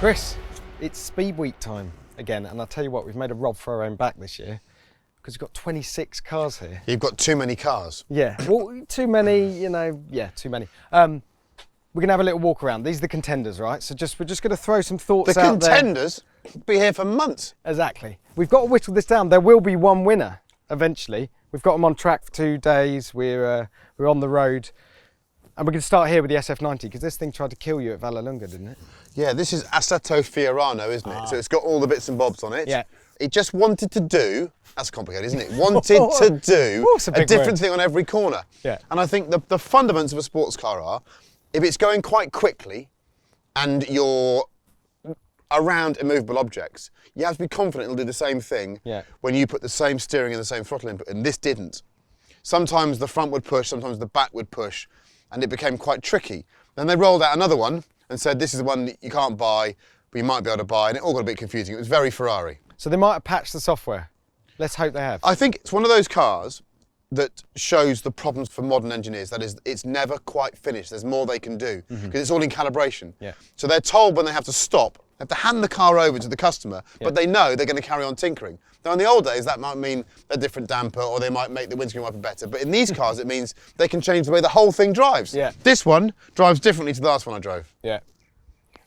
Chris, it's Speed Week time again, and I'll tell you what, we've made a rob for our own back this year because we've got 26 cars here. You've got too many cars. Yeah, well, too many, you know, yeah, too many. We're going to have a little walk around. These are the contenders, right? So we're just going to throw some thoughts out there. The contenders be here for months. Exactly. We've got to whittle this down. There will be one winner eventually. We've got them on track for 2 days. We're on the road. And we're going to start here with the SF90 because this thing tried to kill you at Vallelunga, didn't it? Yeah, this is Assetto Fiorano, isn't it? So it's got all the bits and bobs on it. Yeah. It just wanted to do, that's complicated, isn't it? Wanted to do a different thing on every corner. Yeah. And I think the fundamentals of a sports car are, if it's going quite quickly and you're around immovable objects, you have to be confident it'll do the same thing when you put the same steering and the same throttle input, and this didn't. Sometimes the front would push, sometimes the back would push, and it became quite tricky. Then they rolled out another one and said, this is the one that you can't buy, but you might be able to buy, and it all got a bit confusing. It was very Ferrari. So they might have patched the software. Let's hope they have. I think it's one of those cars that shows the problems for modern engineers. That is, it's never quite finished. There's more they can do, because it's all in calibration. Yeah. So they're told when they have to stop, they have to hand the car over to the customer, but they know they're going to carry on tinkering. Now, in the old days, that might mean a different damper, or they might make the windscreen wiper better. But in these cars, it means they can change the way the whole thing drives. Yeah. This one drives differently to the last one I drove. Yeah.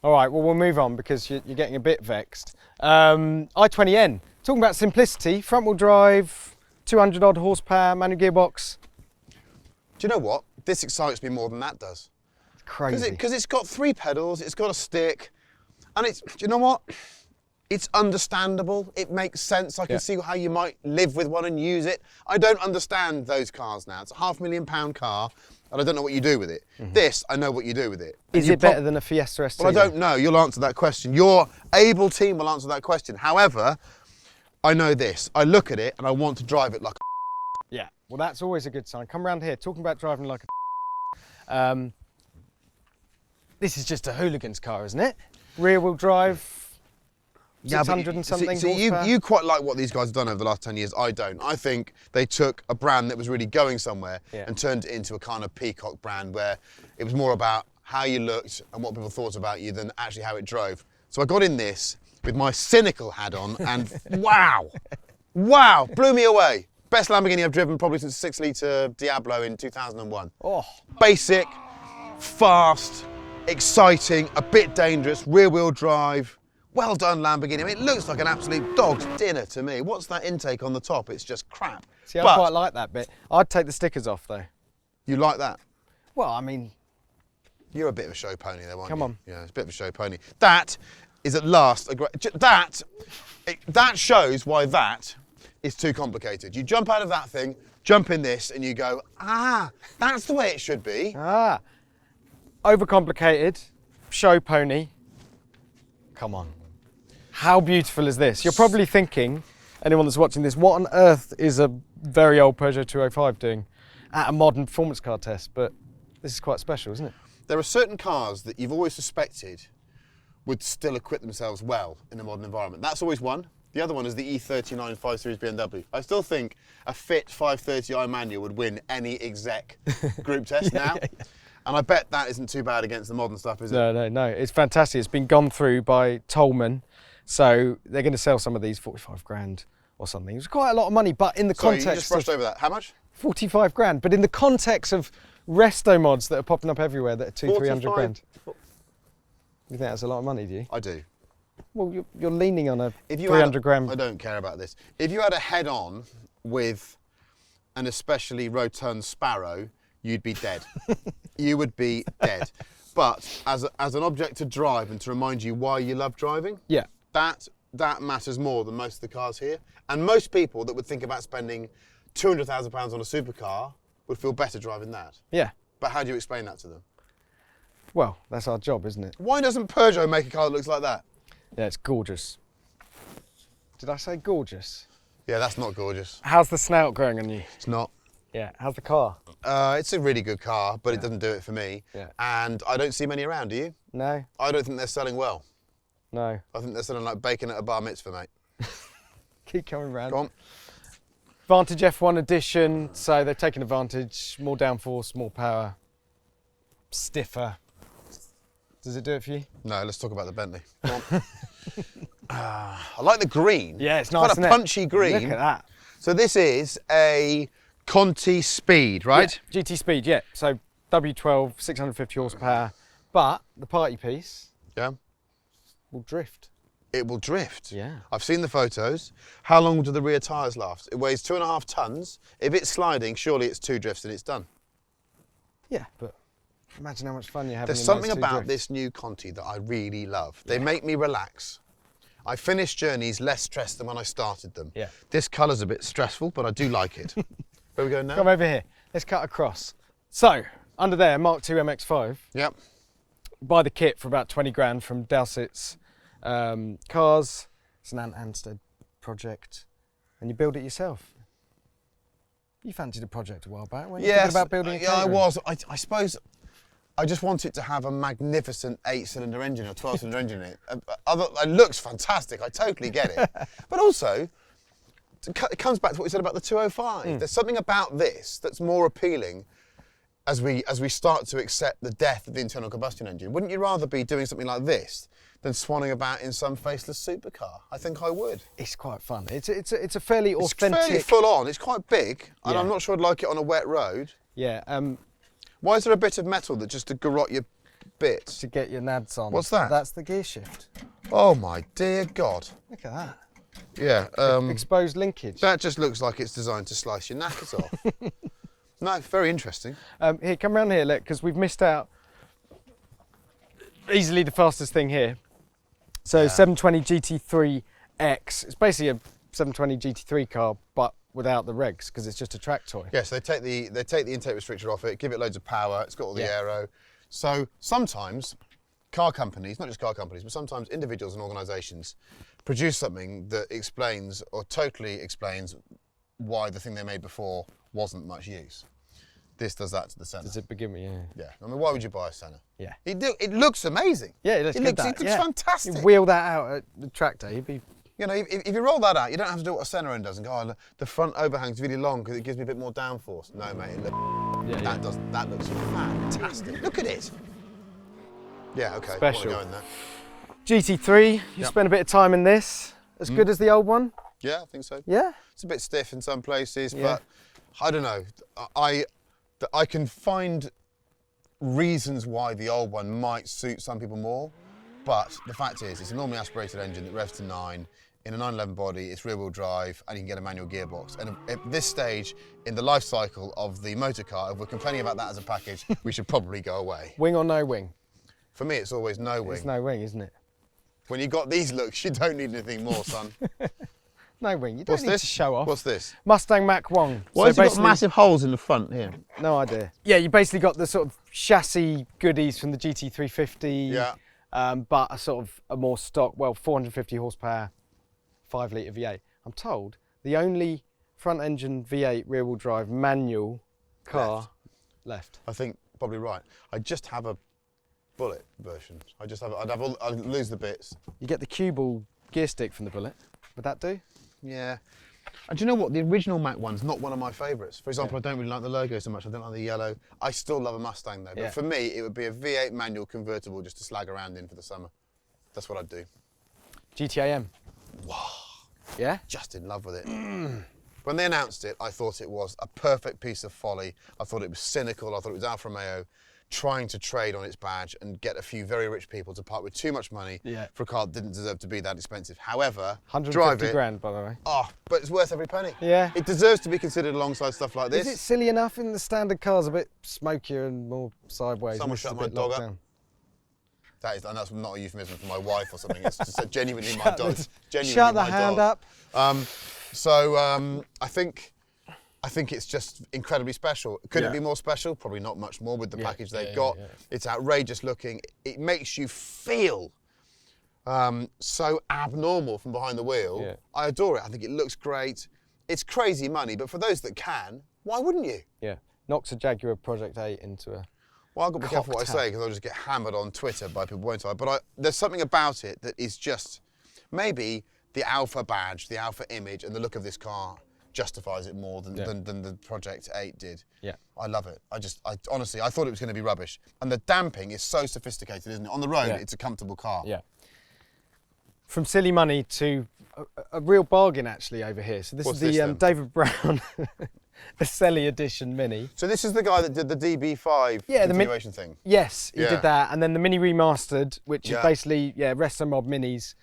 All right, well, we'll move on because you're getting a bit vexed. i20N, talking about simplicity, front-wheel drive, 200-odd horsepower, manual gearbox. Do you know what? This excites me more than that does. It's crazy. Because it's got 3 pedals, it's got a stick, and it's, do you know what? It's understandable, it makes sense. I can see how you might live with one and use it. I don't understand those cars now. It's a £500,000 car, and I don't know what you do with it. This, I know what you do with it. Is it better than a Fiesta ST? Well, I don't know. You'll answer that question. Your able team will answer that question. However, I know this. I look at it and I want to drive it like a Yeah, well, that's always a good sign. Come around here, talking about driving like a this is just a hooligan's car, isn't it? Rear-wheel drive, 600 and something horsepower. You quite like what these guys have done over the last 10 years. I don't. I think they took a brand that was really going somewhere and turned it into a kind of peacock brand where it was more about how you looked and what people thought about you than actually how it drove. So I got in this with my cynical hat on and wow, blew me away. Best Lamborghini I've driven probably since 6-litre Diablo in 2001. Oh. Basic, fast, exciting, a bit dangerous, rear-wheel drive. Well done, Lamborghini. I mean, it looks like an absolute dog's dinner to me. What's that intake on the top? It's just crap. See, I quite like that bit. I'd take the stickers off, though. You like that? Well, I mean... You're a bit of a show pony, though, aren't you? Come on. Yeah, it's a bit of a show pony. That is at last a great... That shows why that is too complicated. You jump out of that thing, jump in this, and you go, that's the way it should be. Overcomplicated, show pony. Come on. How beautiful is this? You're probably thinking, anyone that's watching this, what on earth is a very old Peugeot 205 doing at a modern performance car test? But this is quite special, isn't it? There are certain cars that you've always suspected would still equip themselves well in a modern environment. That's always one. The other one is the E39 5 Series BMW. I still think a fit 530i manual would win any exec group test now. And I bet that isn't too bad against the modern stuff, is it? No. It's fantastic. It's been gone through by Tolman. So they're going to sell some of these 45 grand or something. It's quite a lot of money, but in the context you just brushed over that. How much? 45 grand. But in the context of resto mods that are popping up everywhere that are 200-300 grand. You think that's a lot of money, do you? I do. Well, you're leaning on a 300 grand. I don't care about this. If you had a head-on with an especially rotund Sparrow, you'd be dead. You would be dead. But as an object to drive and to remind you why you love driving, that matters more than most of the cars here. And most people that would think about spending £200,000 on a supercar would feel better driving that. Yeah. But how do you explain that to them? Well, that's our job, isn't it? Why doesn't Peugeot make a car that looks like that? Yeah, it's gorgeous. Did I say gorgeous? Yeah, that's not gorgeous. How's the snout growing on you? It's not. Yeah, how's the car? It's a really good car, but it doesn't do it for me. Yeah. And I don't see many around, do you? No. I don't think they're selling well. No. I think they're selling like bacon at a bar mitzvah, mate. Keep coming round. Go on. Vantage F1 edition, so they're taking advantage, more downforce, more power, stiffer. Does it do it for you? No, let's talk about the Bentley. Go on. I like the green. Yeah, it's nice, quite a punchy green. Look at that. So this is a Conti Speed, right? Yeah, GT Speed, yeah. So W12, 650 horsepower, but the party piece will drift. It will drift. Yeah. I've seen the photos. How long do the rear tyres last? It weighs 2.5 tonnes. If it's sliding, surely it's 2 drifts and it's done. Yeah, but imagine how much fun you're having. There's something about this new Conti that I really love. They make me relax. I finish journeys less stressed than when I started them. Yeah. This colour's a bit stressful, but I do like it. Where are we going now? Come over here. Let's cut across. So, under there, Mark II MX-5. Yep. Buy the kit for about 20 grand from Dowsett's Cars. It's an Ant Anstead project. And you build it yourself. You fancied a project a while back, weren't you? Yes, Thinking about building a yeah, I caravan? was. I suppose I just want it to have a magnificent 8-cylinder engine or 12-cylinder engine in it. It looks fantastic, I totally get it. But also, it comes back to what we said about the 205. There's something about this that's more appealing as we start to accept the death of the internal combustion engine. Wouldn't you rather be doing something like this than swanning about in some faceless supercar? I think I would. It's quite fun. It's a fairly authentic... It's fairly full on. It's quite big, and Yeah. I'm not sure I'd like it on a wet road. Yeah. Why is there a bit of metal that just to garrot your bits? To get your nads on. What's that? That's the gear shift. Oh my dear God. Look at that. Yeah. Exposed linkage. That just looks like it's designed to slice your knackers off. No, very interesting. Here, come round here, look, because we've missed out easily the fastest thing here. So 720 GT3X. It's basically a 720 GT3 car, but without the regs, because it's just a track toy. Yes, they take the intake restrictor off it, give it loads of power. It's got all the aero. So sometimes car companies, not just car companies, but sometimes individuals and organisations produce something that explains or totally explains why the thing they made before wasn't much use. This does that to the Senna. Does it begin with? Yeah. Yeah. I mean, why would you buy a Senna? Yeah. It looks amazing. Yeah, it looks good. It looks fantastic. You wheel that out at the track day, you'd be... You know, if you roll that out, you don't have to do what a Senna end does and go, oh, the front overhang's really long because it gives me a bit more downforce. No, mate, that looks fantastic. Look at it. Yeah, okay. Special. I wanna go in there. GT3, you spent a bit of time in this. As good as the old one? Yeah, I think so. Yeah? It's a bit stiff in some places, but I don't know. I can find reasons why the old one might suit some people more, but the fact is, it's a normally aspirated engine that revs to 9, in a 911 body, it's rear-wheel drive, and you can get a manual gearbox. And at this stage in the life cycle of the motor car, if we're complaining about that as a package, we should probably go away. Wing or no wing? For me, it's always no wing. It's no wing, isn't it? When you've got these looks, you don't need anything more, son. No wing, you don't need to show off. What's this? Mustang Mach 1. Why has it got massive holes in the front here? No idea. Yeah, you basically got the sort of chassis goodies from the GT350, but a sort of a more stock, 450 horsepower, 5 litre V8. I'm told the only front engine V8 rear wheel drive manual car left. I think probably right. I just have a Bullet version. I'd lose the bits. You get the cue ball gear stick from the Bullet. Would that do? Yeah. And do you know what? The original Mach 1's not one of my favourites. For example, I don't really like the logo so much. I don't like the yellow. I still love a Mustang though. But for me, it would be a V8 manual convertible just to slag around in for the summer. That's what I'd do. GTAM. Wow. Yeah? Just in love with it. When they announced it, I thought it was a perfect piece of folly. I thought it was cynical. I thought it was Alfa Romeo trying to trade on its badge and get a few very rich people to part with too much money for a car that didn't deserve to be that expensive. However, 150 grand, by the way. Oh, but it's worth every penny. Yeah. It deserves to be considered alongside stuff like this. Is it silly enough in the standard cars, a bit smokier and more sideways? Someone shut my dog up. And that's not a euphemism for my wife or something. It's just genuinely my dog. Shut the hand up. I think it's just incredibly special. Could it be more special? Probably not much more with the package they've got. Yeah. It's outrageous looking. It makes you feel so abnormal from behind the wheel. Yeah. I adore it. I think it looks great. It's crazy money, but for those that can, why wouldn't you? Yeah. Knocks a Jaguar Project 8 into a Well, I've got to be careful what I say because I'll just get hammered on Twitter by people, won't I? But there's something about it that is just maybe the Alfa badge, the Alfa image and the look of this car justifies it more than the Project 8 did. Yeah. I love it. Honestly, I thought it was going to be rubbish. And the damping is so sophisticated, isn't it? On the road, it's a comfortable car. Yeah. From silly money to a real bargain, actually, over here. So this is the David Brown Aselli Edition Mini. So this is the guy that did the DB5 continuation thing? Yes, he did that. And then the Mini Remastered, which is basically, Resto Mod Minis.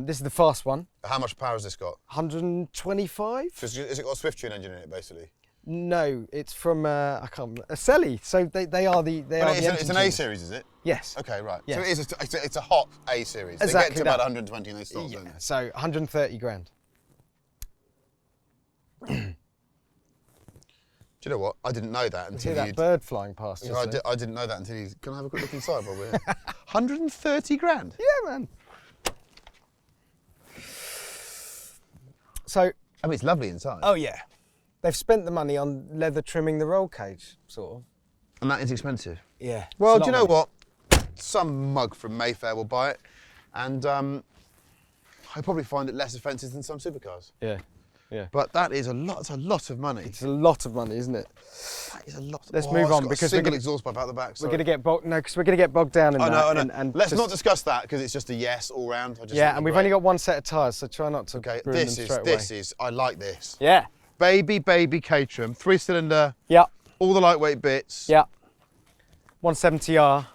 This is the fast one. How much power has this got? 125. So has it got a Swift Tune engine in it, basically? No, it's from I can't remember. Aselli. So they are the it's an A series, is it? Yes. Okay, right. Yes. So it's a hot A series. Exactly. They get to about 120 and they stop. Yeah. So 130 grand. Do you know what? I didn't know that until that bird flying past. I didn't know that until you. Can I have a quick look inside while we're here? 130 grand. Yeah, man. So I mean, it's lovely inside. Oh yeah, they've spent the money on leather trimming the roll cage, sort of. And that is expensive. Yeah. Well, do you know what? Some mug from Mayfair will buy it, and I'll probably find it less offensive than some supercars. Yeah. Yeah. But that is a lot. It's a lot of money. It's a lot of money, isn't it? That is a lot. Let's move on because we're going to exhaust pipe out the back. We're going to get bogged. No, because we're going to get bogged down in that. I know. And let's not discuss that because it's just a yes all round. And we've only got one set of tyres, so try not to. Okay, ruin them straight away. this is. I like this. Yeah. Baby Caterham, 3-cylinder. Yeah. All the lightweight bits. Yeah. 170R.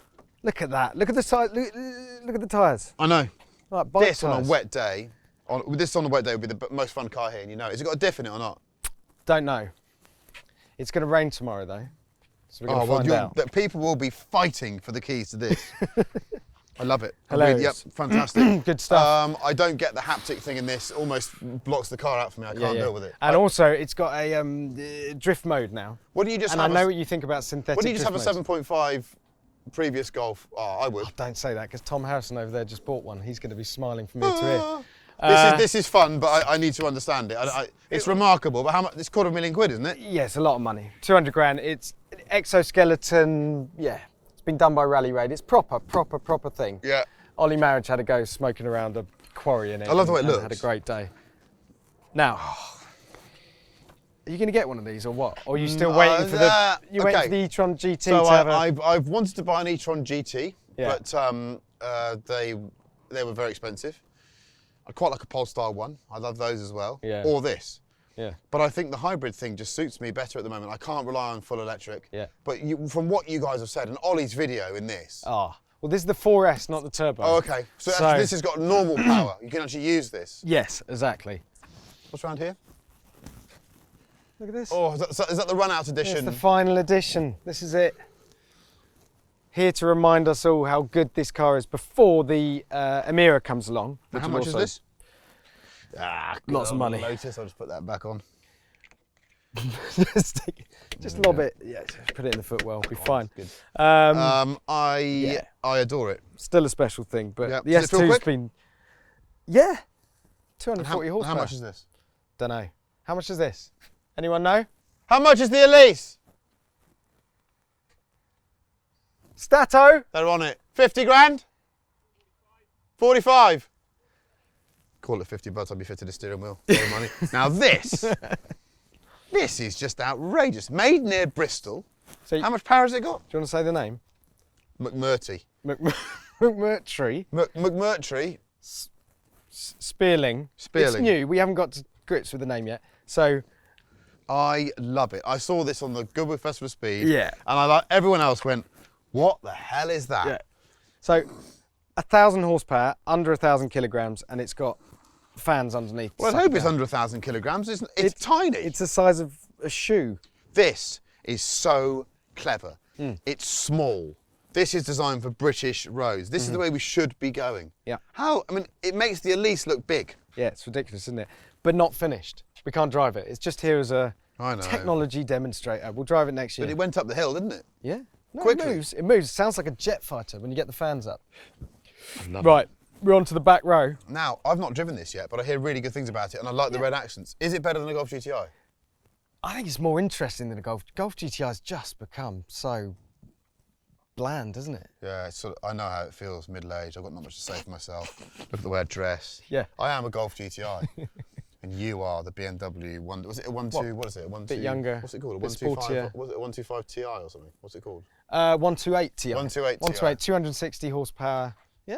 Look at that. Look at the size. Look at the tyres. I know. Like this on a wet day. This on a wet day would be the most fun car here, and you know. Has it got a diff in it or not? Don't know. It's going to rain tomorrow though, so we're going to find out. That people will be fighting for the keys to this. I love it. Hilarious. Yep, fantastic. Good stuff. I don't get the haptic thing in this. Almost blocks the car out for me. I can't deal with it. And also, it's got a drift mode now. What do you just? And I know what you think about synthetic. What do you just have modes. a 7.5 previous Golf? Oh, I would. Oh, don't say that because Tom Harrison over there just bought one. He's going to be smiling from ear to ear. This is fun, but I need to understand it. It's remarkable, but how much? It's £250,000, isn't it? Yeah, it's a lot of money. 200 grand. It's an exoskeleton. Yeah, it's been done by Rally Raid. It's proper thing. Yeah. Ollie Marriage had a go smoking around a quarry in it. I love the way it looks. Had a great day. Now, are you going to get one of these or what? Or are you still waiting for the? You waiting for the e-tron GT? So to have I've wanted to buy an e-tron GT, Yeah. but they were very expensive. I quite like a Polestar one. I love those as well. Yeah. Or this. Yeah. But I think the hybrid thing just suits me better at the moment. I can't rely on full electric. Yeah. But from what you guys have said, and Ollie's video in this. Ah. Well, this is the 4S, not the turbo. Oh, okay. So actually this has got normal power. You can actually use this. Yes, exactly. What's around here? Look at this. Oh, is that the run-out edition? It's the final edition. This is it. Here to remind us all how good this car is before the Emira comes along. How much is this? Lots of money. Lotus, I'll just put that back on. just lob it. Yeah, just put it in the footwell. Be fine. Good. I adore it. Still a special thing, but Yep. the Does it feel S2's quick? been 240 horsepower. How much is this? Don't know. How much is this? Anyone know? How much is the Elise? Stato. They're on it. 50 grand? 45. Call it 50 bucks, I'll be fitted a steering wheel. A lot of money. Now this is just outrageous. Made near Bristol. So how much power has it got? Do you want to say the name? McMurtry. McMurtry. McMurtry. Spearling. It's new. We haven't got to grips with the name yet. So I love it. I saw this on the Goodwood Festival of Speed. Yeah. And everyone else went, what the hell is that? Yeah. So 1,000 horsepower, under 1,000 kilograms, and it's got fans underneath. Well, I hope it's under 1,000 kilograms. It's tiny. It's the size of a shoe. This is so clever. It's small. This is designed for British roads. This is the way we should be going. Yeah. It makes the Elise look big. Yeah, it's ridiculous, isn't it? But not finished. We can't drive it. It's just here as a technology demonstrator. We'll drive it next year. But it went up the hill, didn't it? Yeah. No, Quickly. It moves. It moves. It sounds like a jet fighter when you get the fans up. Right, we're on to the back row. Now, I've not driven this yet, but I hear really good things about it, and I like the red accents. Is it better than a Golf GTI? I think it's more interesting than a Golf. Golf GTI has just become so bland, isn't it? Yeah, I know how it feels middle-aged. I've got not much to say for myself. Look at the way I dress. Yeah. I am a Golf GTI. And you are the BMW one. Was it a 1.2? What is it? A 1.2? Bit younger. What's it called? A bit 1.25? sportier. Was it a 1.25 Ti or something? What's it called? 128 Ti. 128 Ti. 128, 260 horsepower. Yeah.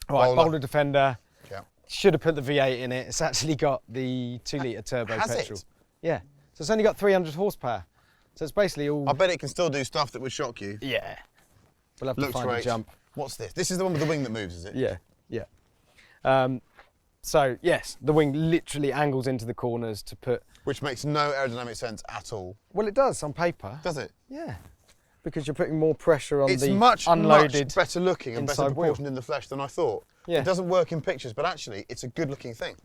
All right, Bowler. Boulder Defender. Yeah. Should have put the V8 in it. It's actually got the 2-litre turbo Has petrol. it? Yeah. So it's only got 300 horsepower. So it's basically all. I bet it can still do stuff that would shock you. Yeah. We'll have to Looks find great. a jump. What's this? This is the one with the wing that moves, is it? Yeah. Yeah. So yes, the wing literally angles into the corners to put. Which makes no aerodynamic sense at all. Well, it does on paper. Does it? Yeah. Because you're putting more pressure on It's the much unloaded. better looking and better inside wheel. proportioned in the flesh than I thought. Yeah. It doesn't work in pictures, but actually it's a good looking thing.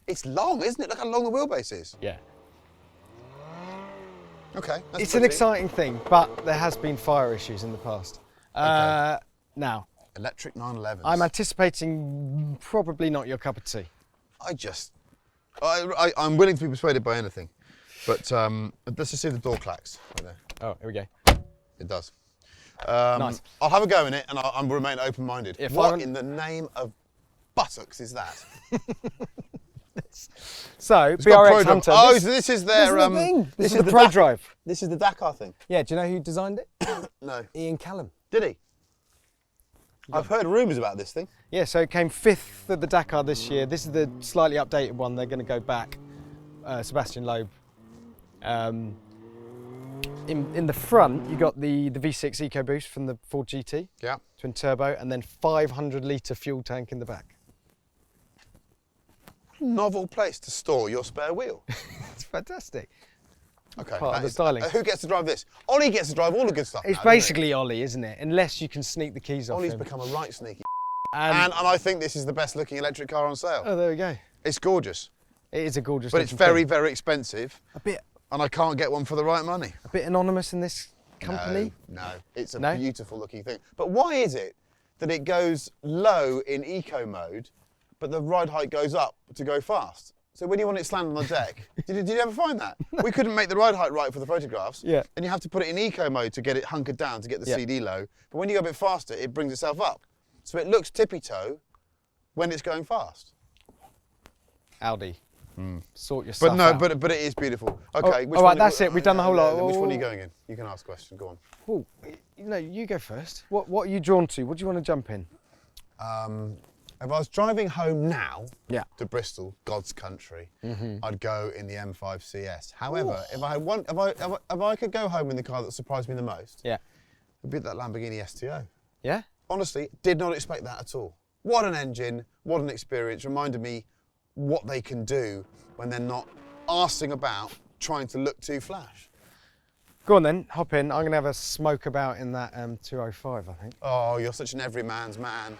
It's long, isn't it? Look how long the wheelbase is. Yeah. Okay. That's It's an pretty. exciting thing, but there has been fire issues in the past. Okay. Now, Electric 911s. I'm anticipating probably not your cup of tea. I'm willing to be persuaded by anything. But let's just see if the door clacks right there. Oh, here we go. It does. Nice. I'll have a go in it and I'll remain open-minded. If What in the name of buttocks is that? So, It's got BRX Pro Drive. Hunter. Oh, this is their... this is the thing. This is the the Pro Drive. This is the Dakar thing. Yeah, do you know who designed it? No. Ian Callum. Did he? I've heard rumours about this thing. Yeah, so it came 5th at the Dakar this year. This is the slightly updated one. They're going to go back. Sebastian Loeb. In the front, you got the V6 EcoBoost from the Ford GT. Yeah. Twin turbo, and then 500-litre fuel tank in the back. Novel place to store your spare wheel. It's fantastic. Okay. Part of that the is- styling. Who gets to drive this? Ollie gets to drive all the good stuff. It's now, doesn't basically Ollie, isn't it? Unless you can sneak the keys he? off Ollie's him. become a right sneaky. And, And I think this is the best looking electric car on sale. oh, there we go. It's gorgeous, It is a gorgeous. but it's looking very, thing. very expensive, a bit and I can't get one for the right money. anonymous in this company. No, it's a No? beautiful looking thing. But why is it that it goes low in eco mode, but the ride height goes up to go fast? So when you want it slammed on the deck, did you ever find that? We couldn't make the ride height right for the photographs. Yeah. And you have to put it in eco mode to get it hunkered down to get the Yeah. CD low. But when you go a bit faster, it brings itself up. So it looks tippy-toe when it's going fast. Audi. Sort your But stuff no, out. but it is beautiful. Oh, Okay. all right, that's it. We've done the whole lot. Which one are you going in? You can ask a question. Go on. Oh, you go first. What are you drawn to? What do you want to jump in? If I was driving home now Yeah. to Bristol, God's country, I'd go in the M5 CS. However, if I could go home in the car that surprised me the most, Yeah. it'd be that Lamborghini STO. Yeah? Honestly, did not expect that at all. What an engine, what an experience. Reminded me what they can do when they're not arsing about trying to look too flash. Go on then, hop in. I'm going to have a smoke about in that 205, I think. Oh, you're such an everyman's man.